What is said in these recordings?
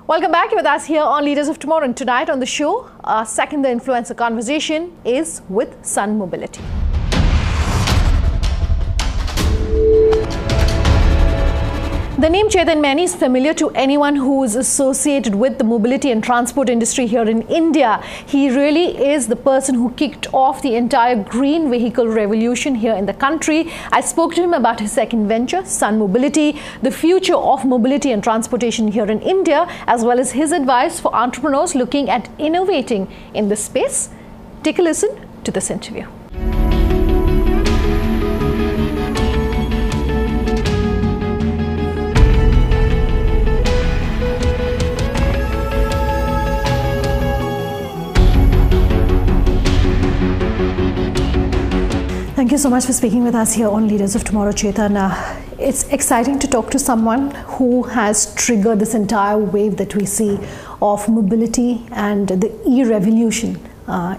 Welcome back. You're with us here on Leaders of Tomorrow. And tonight on the show, our second The Influencer conversation is with Sun Mobility. The name Chetan Maini is familiar to anyone who is associated with the mobility and transport industry here in India. He really is the person who kicked off the entire green vehicle revolution here in the country. I spoke to him about his second venture, Sun Mobility, the future of mobility and transportation here in India, as well as his advice for entrepreneurs looking at innovating in this space. Take a listen to this interview. Thank you so much for speaking with us here on Leaders of Tomorrow, Chetan. It's exciting to talk to someone who has triggered this entire wave that we see of mobility and the e-revolution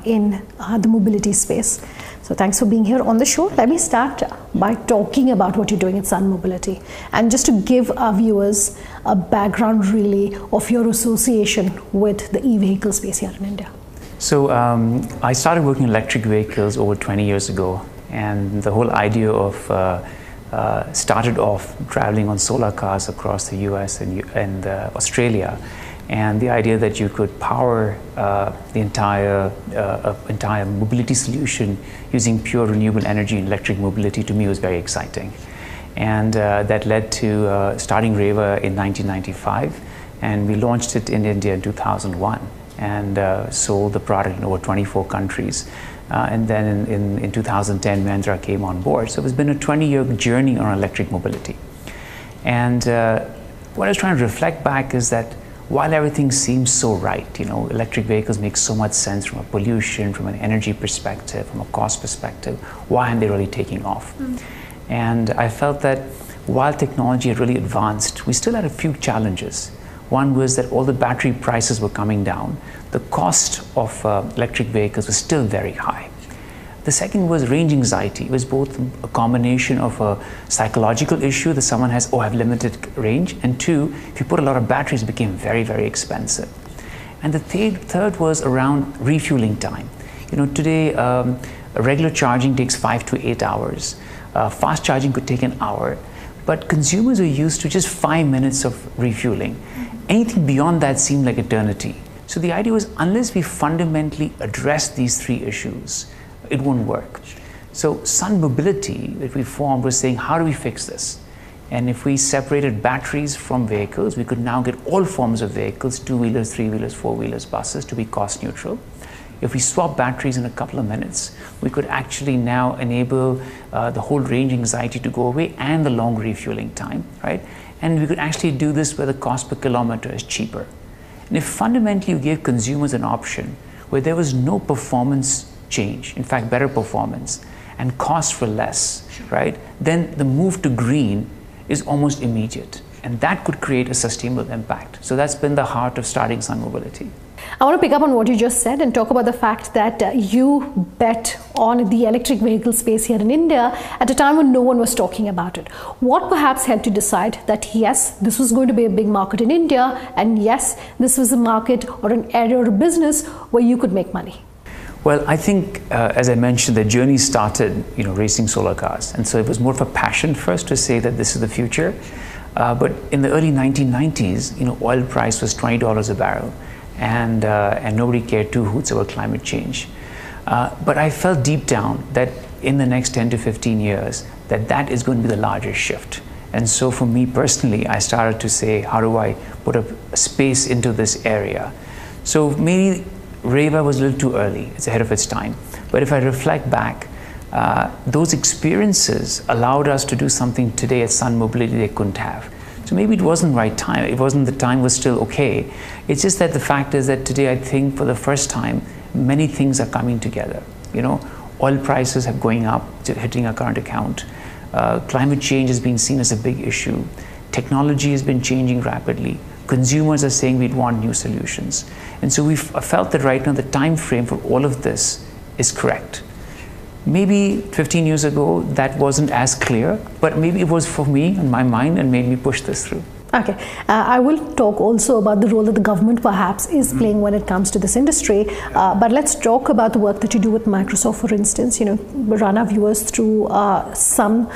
in the mobility space. So thanks for being here on the show. Let me start by talking about what you're doing at Sun Mobility, and just to give our viewers a background really of your association with the e-vehicle space here in India. So I started working in electric vehicles over 20 years ago. And the whole idea of started off traveling on solar cars across the US and Australia, and the idea that you could power the entire mobility solution using pure renewable energy and electric mobility, to me was very exciting. And that led to starting Reva in 1995, and we launched it in India in 2001 and sold the product in over 24 countries. And then in 2010, Mahindra came on board. So it's been a 20-year journey on electric mobility. And what I was trying to reflect back is that while everything seems so right, electric vehicles make so much sense from a pollution, from an energy perspective, from a cost perspective, why aren't they really taking off? And I felt that while technology had really advanced, we still had a few challenges. One was that all the battery prices were coming down. The cost of electric vehicles was still very high. The second was range anxiety. It was both a combination of a psychological issue that someone has, I have limited range, and two, if you put a lot of batteries, it became very, very expensive. And the third was around refueling time. Today, a regular charging takes 5 to 8 hours. Fast charging could take an hour. But consumers are used to just 5 minutes of refueling. Anything beyond that seemed like eternity. So the idea was, unless we fundamentally address these three issues, it won't work. So Sun Mobility that we formed was saying, how do we fix this? And if we separated batteries from vehicles, we could now get all forms of vehicles, two-wheelers, three-wheelers, four-wheelers, buses, to be cost neutral. If we swap batteries in a couple of minutes, we could actually now enable the whole range anxiety to go away and the long refueling time, right? And we could actually do this where the cost per kilometer is cheaper. And if fundamentally you gave consumers an option where there was no performance change, in fact better performance, and costs for less, right? Then the move to green is almost immediate. And that could create a sustainable impact. So that's been the heart of starting Sun Mobility. I want to pick up on what you just said and talk about the fact that you bet on the electric vehicle space here in India at a time when no one was talking about it. What perhaps helped you decide that yes, this was going to be a big market in India, and yes, this was a market or an area or a business where you could make money? Well, I think, as I mentioned, the journey started, racing solar cars. And so it was more of a passion first to say that this is the future. But in the early 1990s, oil price was $20 a barrel. And nobody cared two hoots about climate change. But I felt deep down that in the next 10 to 15 years, that is going to be the largest shift. And so for me personally, I started to say, how do I put a space into this area? So maybe Reva was a little too early. It's ahead of its time. But if I reflect back, those experiences allowed us to do something today at Sun Mobility they couldn't have. So maybe it wasn't the right time. It wasn't, the time was still okay. It's just that the fact is that today, I think for the first time, many things are coming together. Oil prices are going up, hitting our current account. Climate change is being seen as a big issue. Technology has been changing rapidly. Consumers are saying we'd want new solutions. And so we've felt that right now the time frame for all of this is correct. Maybe 15 years ago, that wasn't as clear, but maybe it was for me in my mind and made me push this through. Okay, I will talk also about the role that the government perhaps is playing when it comes to this industry. But let's talk about the work that you do with Microsoft, for instance. Run our viewers through some,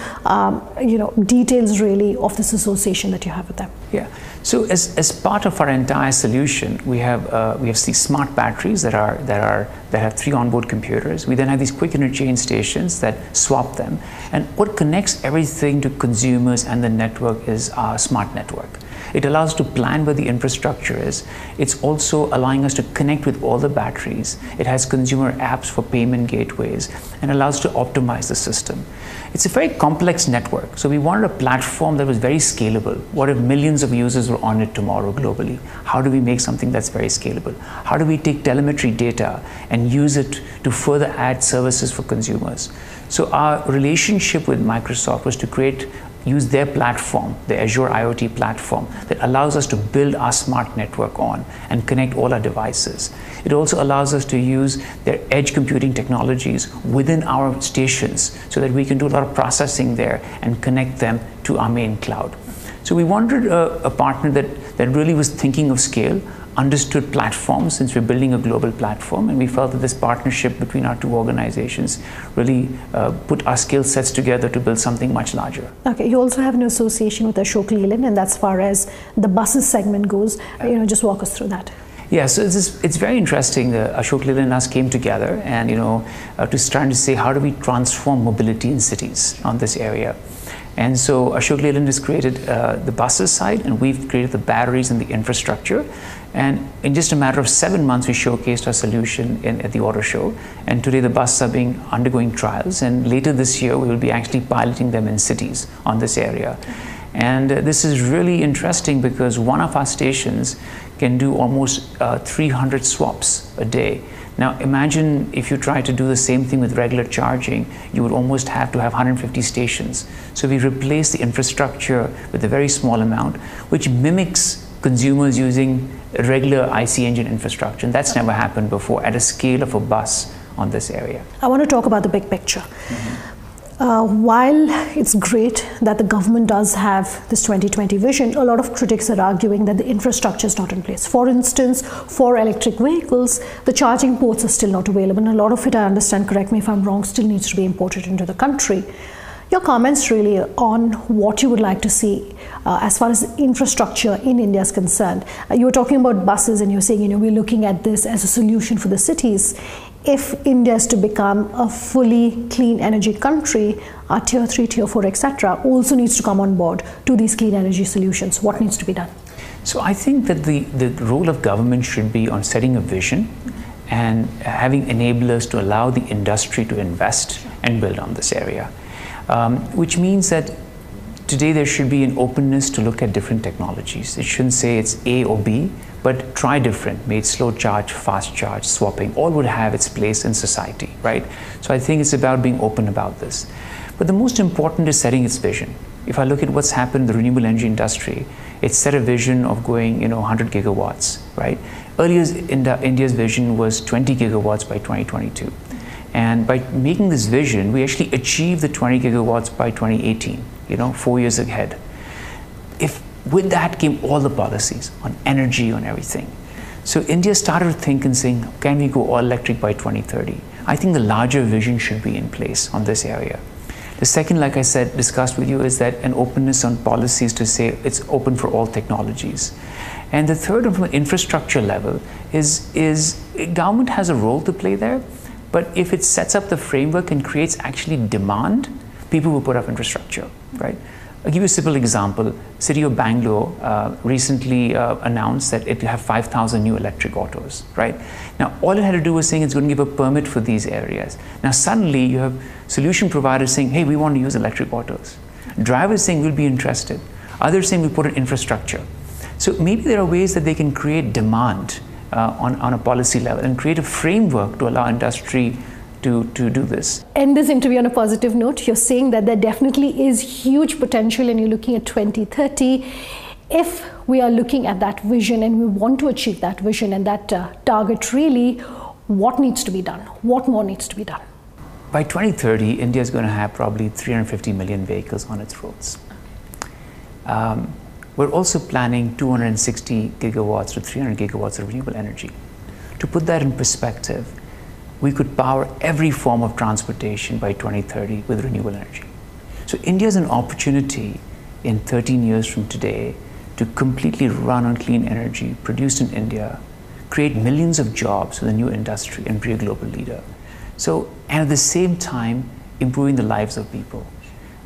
details really of this association that you have with them. Yeah. So as part of our entire solution, we have these smart batteries that have 3 onboard computers. We then have these quick interchange stations that swap them. And what connects everything to consumers and the network is our smart network. It allows us to plan where the infrastructure is. It's also allowing us to connect with all the batteries. It has consumer apps for payment gateways and allows us to optimize the system. It's a very complex network. So we wanted a platform that was very scalable. What if millions of users were on it tomorrow globally? How do we make something that's very scalable? How do we take telemetry data and use it to further add services for consumers? So our relationship with Microsoft was to use their platform, the Azure IoT platform, that allows us to build our smart network on and connect all our devices. It also allows us to use their edge computing technologies within our stations so that we can do a lot of processing there and connect them to our main cloud. So we wanted a partner that really was thinking of scale, understood platforms, since we're building a global platform, and we felt that this partnership between our 2 organizations really put our skill sets together to build something much larger. Okay, you also have an association with Ashok Leyland, and that's far as the buses segment goes. Just walk us through that. Yeah, so it's very interesting. Ashok Leyland and us came together, and trying to say, how do we transform mobility in cities on this area? And so Ashok Leyland has created the buses side, and we've created the batteries and the infrastructure. And in just a matter of 7 months, we showcased our solution at the auto show. And today the buses are undergoing trials. And later this year, we will be actually piloting them in cities on this area. And this is really interesting because one of our stations can do almost 300 swaps a day. Now imagine if you try to do the same thing with regular charging, you would almost have to have 150 stations. So we replace the infrastructure with a very small amount, which mimics consumers using a regular IC engine infrastructure. And that's never happened before at a scale of a bus on this area. I want to talk about the big picture. While it's great that the government does have this 2020 vision, a lot of critics are arguing that the infrastructure is not in place. For instance, for electric vehicles, the charging ports are still not available, and a lot of it, I understand, correct me if I'm wrong, still needs to be imported into the country. Your comments really on what you would like to see as far as infrastructure in India is concerned. You were talking about buses, and you're saying, we're looking at this as a solution for the cities. If India is to become a fully clean energy country, our tier 3, tier 4, etc., also needs to come on board to these clean energy solutions. What needs to be done? So I think that the role of government should be on setting a vision and having enablers to allow the industry to invest and build on this area, which means that today there should be an openness to look at different technologies. It shouldn't say it's A or B, but try different, be it slow charge, fast charge, swapping, all would have its place in society, right? So I think it's about being open about this. But the most important is setting its vision. If I look at what's happened in the renewable energy industry, it's set a vision of going, 100 gigawatts, right? Earlier, India's vision was 20 gigawatts by 2022. And by making this vision, we actually achieved the 20 gigawatts by 2018, 4 years ahead. With that came all the policies on energy, on everything. So India started to think and saying, can we go all electric by 2030? I think the larger vision should be in place on this area. The second, like I said, discussed with you, is that an openness on policies to say it's open for all technologies. And the third, from an infrastructure level, is government has a role to play there, but if it sets up the framework and creates actually demand, people will put up infrastructure, right? I'll give you a simple example. City of Bangalore recently announced that it will have 5,000 new electric autos, right? Now, all it had to do was saying it's going to give a permit for these areas. Now, suddenly you have solution providers saying, hey, we want to use electric autos. Drivers saying we'll be interested. Others saying we put in infrastructure. So maybe there are ways that they can create demand on a policy level and create a framework to allow industry to do this. End this interview on a positive note. You're saying that there definitely is huge potential, and you're looking at 2030. If we are looking at that vision and we want to achieve that vision and that target, really, what needs to be done? What more needs to be done? By 2030, India is going to have probably 350 million vehicles on its roads. we're also planning 260 gigawatts to 300 gigawatts of renewable energy. To put that in perspective, we could power every form of transportation by 2030 with renewable energy. So India has an opportunity in 13 years from today to completely run on clean energy produced in India, create millions of jobs with a new industry, and be a global leader. So, and at the same time, improving the lives of people.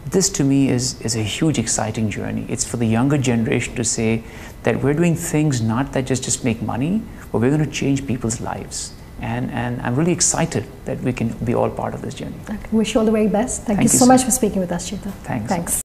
This to me is a huge, exciting journey. It's for the younger generation to say that we're doing things not that just make money, but we're going to change people's lives. And I'm really excited that we can be all part of this journey. Okay. Wish you all the very best. Thank you so much for speaking with us, Chetan. Thanks.